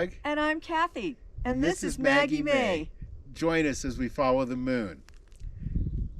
Doug. And I'm Cathy. And this is Maggie Mae. Join us as we follow the moon.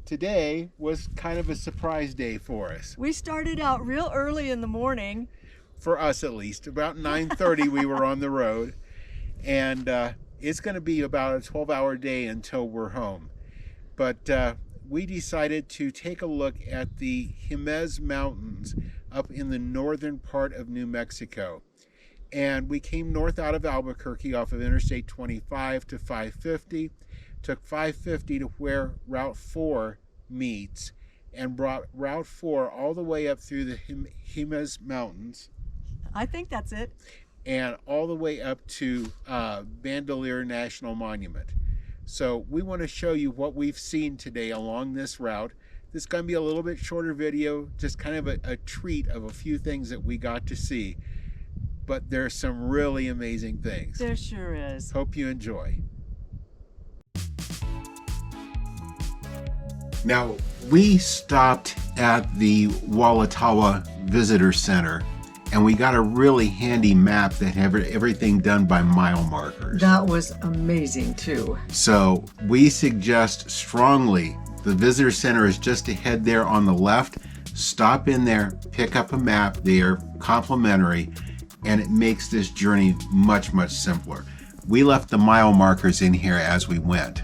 Today was kind of a surprise day for us. We started out real early in the morning. For us at least. About 9:30 we were on the road. And it's going to be about a 12-hour day until we're home. But we decided to take a look at the Jemez Mountains up in the northern part of New Mexico. And we came north out of Albuquerque off of Interstate 25 to 550, took 550 to where Route 4 meets, and brought Route 4 all the way up through the Jemez Mountains. I think that's it. And all the way up to Bandelier National Monument. So we want to show you what we've seen today along this route. This is going to be a little bit shorter video, just kind of a treat of a few things that we got to see. But there's some really amazing things. There sure is. Hope you enjoy. Now, we stopped at the Walatawa Visitor Center, and we got a really handy map that had everything done by mile markers. That was amazing too. So we suggest strongly, the Visitor Center is just ahead there on the left. Stop in there, pick up a map. They are complimentary, and it makes this journey much, much simpler. We left the mile markers in here as we went.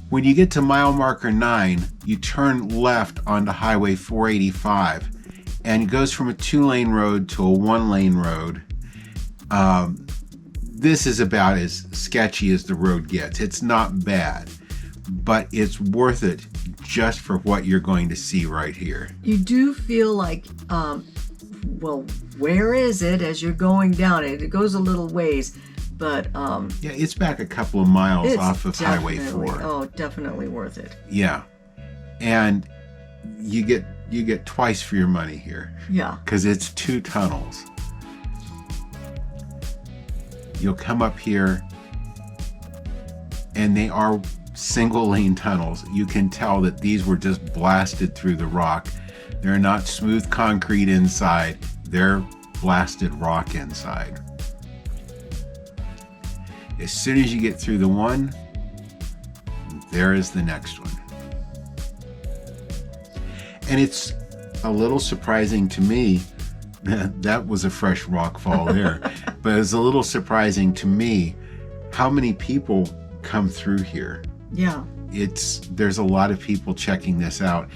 When you get to mile marker 9, you turn left onto Highway 485, and it goes from a 2-lane road to a 1-lane road. This is about as sketchy as the road gets. It's not bad, but it's worth it just for what you're going to see right here. You do feel like, well, where is it as you're going down it? It goes a little ways, but yeah, it's back a couple of miles off of Highway 4. Oh, definitely worth it. Yeah, and you get twice for your money here. Yeah, because it's 2 tunnels. You'll come up here, and they are single-lane tunnels. You can tell that these were just blasted through the rock. They're not smooth concrete inside. They're blasted rock inside. As soon as you get through the one, there is the next one. And it's a little surprising to me, that was a fresh rock fall there, but it's a little surprising to me how many people come through here. Yeah. There's a lot of people checking this out,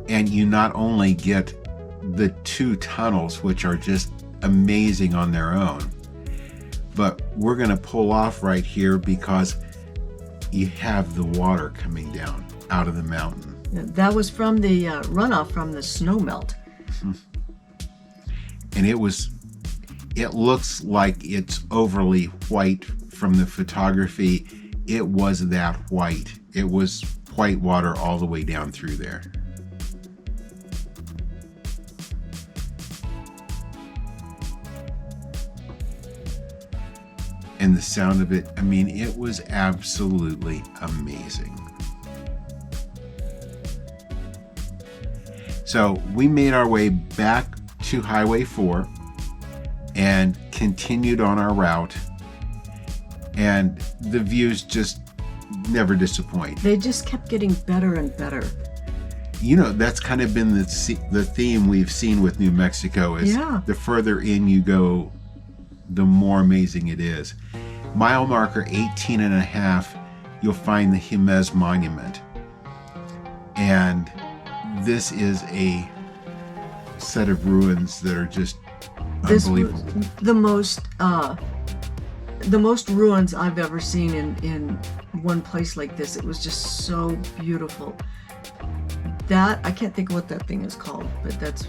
and you not only get the 2 tunnels, which are just amazing on their own, but we're going to pull off right here because you have the water coming down out of the mountain. That was from the runoff from the snow melt. And it looks like it's overly white from the photography. It was that white. It was white water all the way down through there. And the sound of it, I mean, it was absolutely amazing. So we made our way back to Highway 4 and continued on our route. And the views just never disappoint. They just kept getting better and better. You know, that's kind of been the theme we've seen with New Mexico is the further in you go, the more amazing it is. Mile marker 18 and a half, you'll find the Jemez Monument. And this is a set of ruins that are just unbelievable. The most ruins I've ever seen in one place like this. It was just so beautiful. That, I can't think of what that thing is called, but that's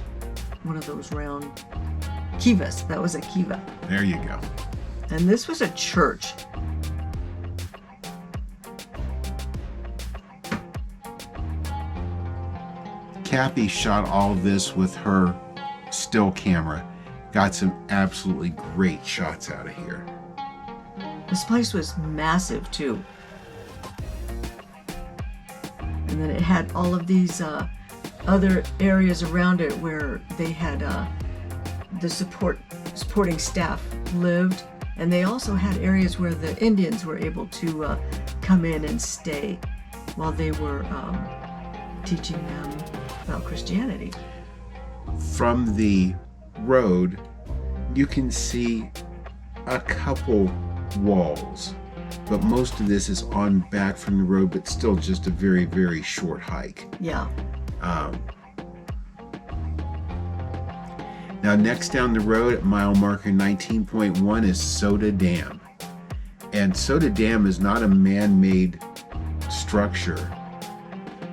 one of those round kivas. That was a kiva. There you go. And this was a church. Cathy shot all of this with her still camera. Got some absolutely great shots out of here. This place was massive too. And then it had all of these other areas around it where they had the supporting staff lived, And they also had areas where the Indians were able to come in and stay while they were teaching them about Christianity. From the road, you can see a couple walls, but most of this is on back from the road, but still just a very, very short hike. Yeah. Now, next down the road at mile marker 19.1 is Soda Dam. And Soda Dam is not a man-made structure.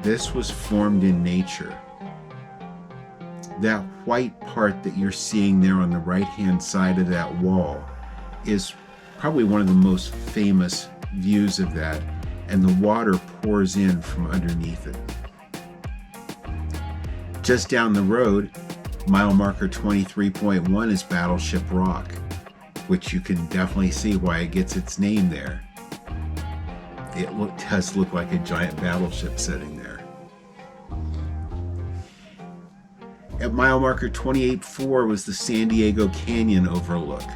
This was formed in nature. That white part that you're seeing there on the right-hand side of that wall is probably one of the most famous views of that, and the water pours in from underneath it. Just down the road, mile marker 23.1 is Battleship Rock, which you can definitely see why it gets its name there. It does look like a giant battleship sitting there. At mile marker 28.4 was the San Diego Canyon overlook.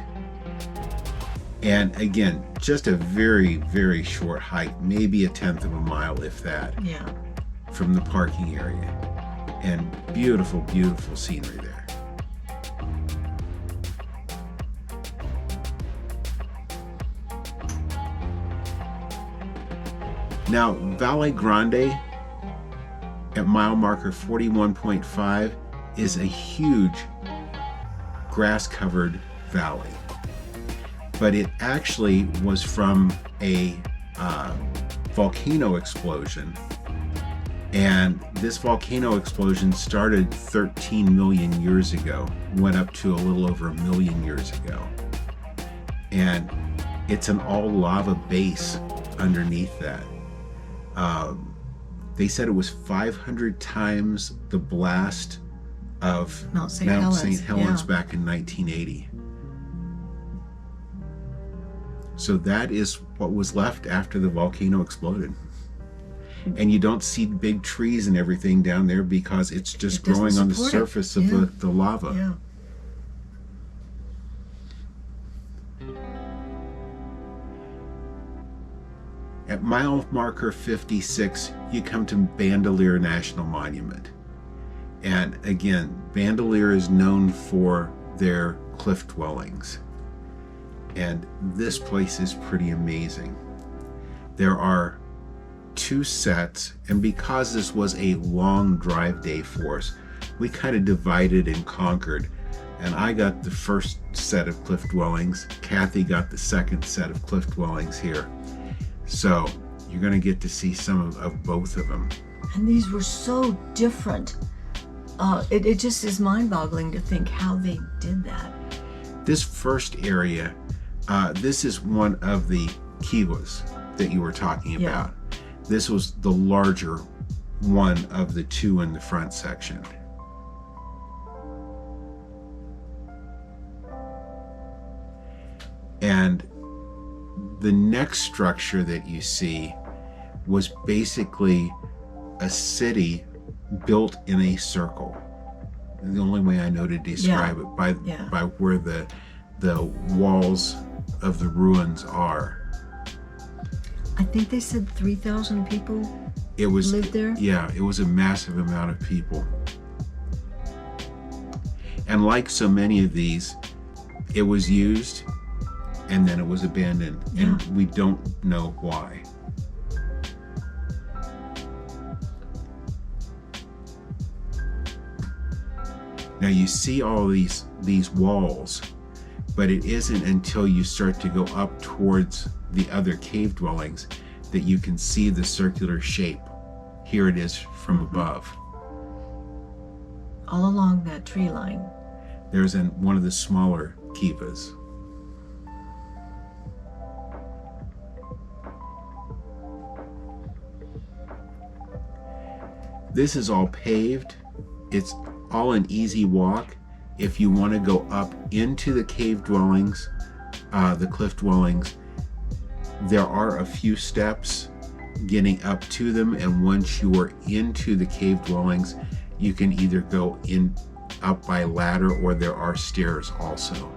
And again, just a very, very short hike, maybe a 1/10 of a mile, if that, Yeah. from the parking area. And beautiful, beautiful scenery there. Now, Valle Grande at mile marker 41.5 is a huge grass-covered valley. But it actually was from a volcano explosion. And this volcano explosion started 13 million years ago, went up to a little over 1 million years ago. And it's an all lava base underneath that. They said it was 500 times the blast of Mount St. Helens Yeah. back in 1980. So that is what was left after the volcano exploded. And you don't see big trees and everything down there because it's just It doesn't growing on the support it. surface of Yeah. the lava. Yeah. At mile marker 56, you come to Bandelier National Monument. And again, Bandelier is known for their cliff dwellings. And this place is pretty amazing. There are 2 sets, and because this was a long drive day for us, we kind of divided and conquered. And I got the first set of cliff dwellings. Cathy got the second set of cliff dwellings here. So you're going to get to see some of both of them. And these were so different. It just is mind-boggling to think how they did that. This first area, this is one of the kivas that you were talking Yeah. about. This was the larger one of the 2 in the front section. And the next structure that you see was basically a city built in a circle. The only way I know to describe it by where the walls of the ruins are. I think they said 3,000 people lived there. Yeah, it was a massive amount of people. And like so many of these, it was used and then it was abandoned, and we don't know why. Now you see all these walls, but it isn't until you start to go up towards the other cave dwellings that you can see the circular shape. Here it is from above. All along that tree line. There's one of the smaller kivas. This is all paved. It's all an easy walk. If you want to go up into the cave dwellings, the cliff dwellings, there are a few steps getting up to them, and once you are into the cave dwellings, you can either go in up by ladder or there are stairs also.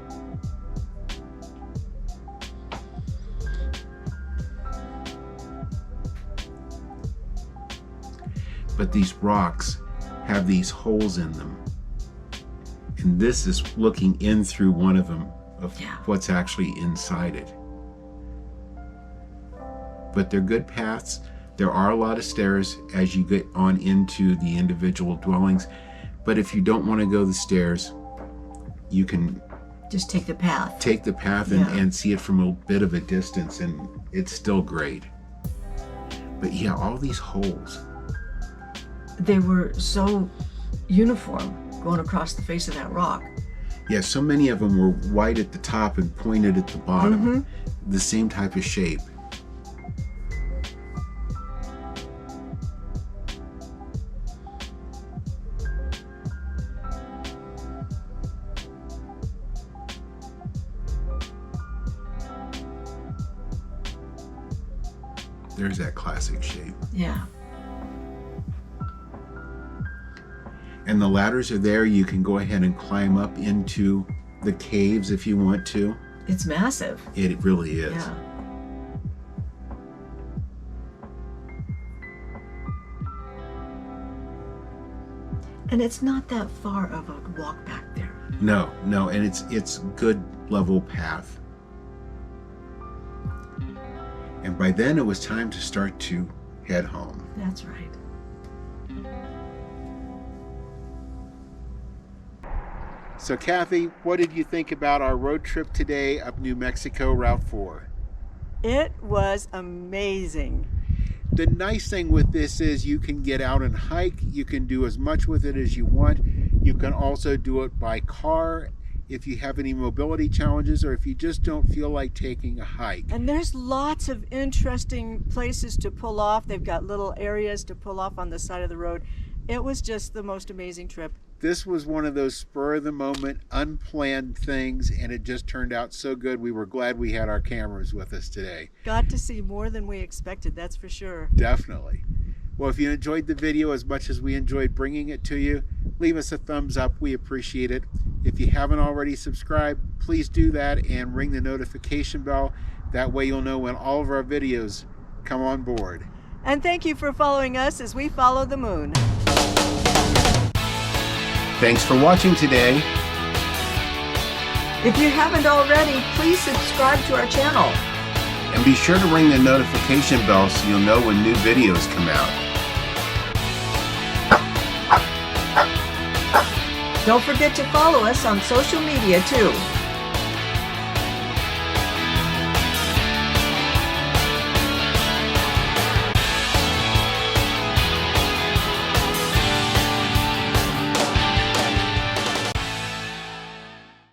but these rocks have these holes in them. And this is looking in through one of them of what's actually inside it. But they're good paths. There are a lot of stairs as you get on into the individual dwellings. But if you don't want to go the stairs, you can just take the path. Take the path and see it from a bit of a distance, and it's still great. But yeah, all these holes. They were so uniform going across the face of that rock. Yeah, so many of them were white at the top and pointed at the bottom. The same type of shape. There's that classic shape. Yeah. And the ladders are there. You can go ahead and climb up into the caves if you want to. It's massive. It really is. Yeah. And it's not that far of a walk back there. No, and it's good level path. And by then it was time to start to head home. That's right. So Cathy, what did you think about our road trip today up New Mexico Route 4? It was amazing. The nice thing with this is you can get out and hike. You can do as much with it as you want. You can also do it by car if you have any mobility challenges or if you just don't feel like taking a hike. And there's lots of interesting places to pull off. They've got little areas to pull off on the side of the road. It was just the most amazing trip. This was one of those spur-of-the-moment, unplanned things, and it just turned out so good. We were glad we had our cameras with us today. Got to see more than we expected, that's for sure. Definitely. Well, if you enjoyed the video as much as we enjoyed bringing it to you, leave us a thumbs up. We appreciate it. If you haven't already subscribed, please do that and ring the notification bell. That way you'll know when all of our videos come on board. And thank you for following us as we follow the moon. Thanks for watching today. If you haven't already, please subscribe to our channel. And be sure to ring the notification bell so you'll know when new videos come out. Don't forget to follow us on social media too.